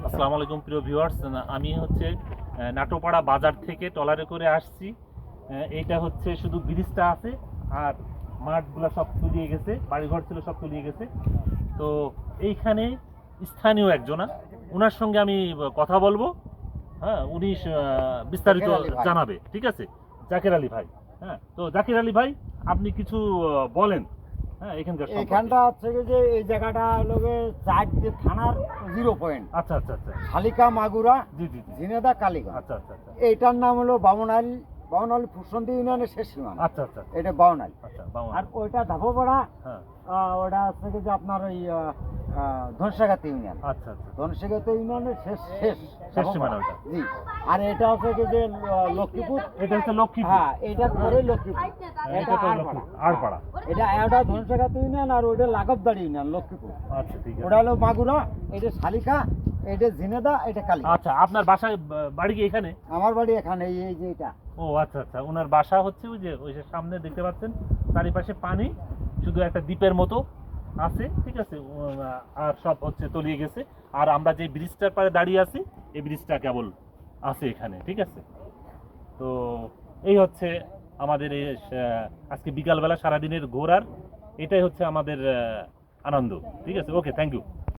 আসসালামু আলাইকুম প্রিয় ভিউয়ার্স, আমি হচ্ছে নাটোপাড়া বাজার থেকে ট্রলারে করে আসছি। এইটা হচ্ছে শুধু ব্রিজটা আছে, আর মাঠগুলো সব তলিয়ে গেছে, বাড়িঘর ছিল সব তলিয়ে গেছে। তো এইখানে স্থানীয় একজনা, ওনার সঙ্গে আমি কথা বলবো। হ্যাঁ, উনি বিস্তারিত জানাবে। ঠিক আছে, জাকের আলী ভাই। হ্যাঁ, তো জাকের আলী ভাই, আপনি কিছু বলেন। হ্যাঁ, এখানটা হচ্ছে যে এই জায়গাটা হলো চারটে থানার 0 পয়েন্ট। আচ্ছা আচ্ছা আচ্ছা, শালিকা, মাগুরা, জি জি জি, ঝিনেদা, কালীগঞ্জ। আচ্ছা আচ্ছা আচ্ছা, এইটার নাম হলো বামনালী। বামনালী ফুসন্তি ইউনিয়নের শেষ সীমানা। আচ্ছা আচ্ছা, এটা বামনালী। আচ্ছা আর ওইটা ধাপপাড়া, হ্যাঁ, ওটা হচ্ছে যে আপনার ওই ধনসাগাতি ইউনিয়ন। আচ্ছা আচ্ছা, ধনসাগাতি ইউনিয়নের শেষ শেষ শেষ সীমানা ওটা। জি। আর এটা হচ্ছে যে লক্ষ্মীপুর। এটা হচ্ছে লক্ষ্মীপুর। হ্যাঁ, এটা পরে লক্ষ্মীপুর। এটা তো আড়পাড়া। এটা ধনসাগাতি ইউনিয়ন, আর ওইটা লাগবদাড়ি ইউনিয়ন, লক্ষ্মীপুর। আচ্ছা, ঠিক আছে। ওটা হলো মাগুরা, এটা শালিকা, এটা ঝিনেদা, এটা কালী। আচ্ছা, আপনার বাসায় বাড়ি কি এখানে? আমার বাড়ি এখানে, এই যে এটা। ও আচ্ছা আচ্ছা, ওনার বাসা হচ্ছে ওই যে সামনে দেখতে পাচ্ছেন, চারিপাশে পানি, শুধু একটা দ্বীপের মতো আছে। ঠিক আছে, আর সব হচ্ছে তলিয়ে গেছে। আর আমরা যে ব্রিজটার পাড়ে দাঁড়িয়ে আছি, এই ব্রিজটা কেবল আছে এখানে। ঠিক আছে, তো এই হচ্ছে আমাদের এই আজকে বিকালবেলা সারাদিনের ঘোরার, এটাই হচ্ছে আমাদের আনন্দ। ঠিক আছে, ওকে, থ্যাংক ইউ।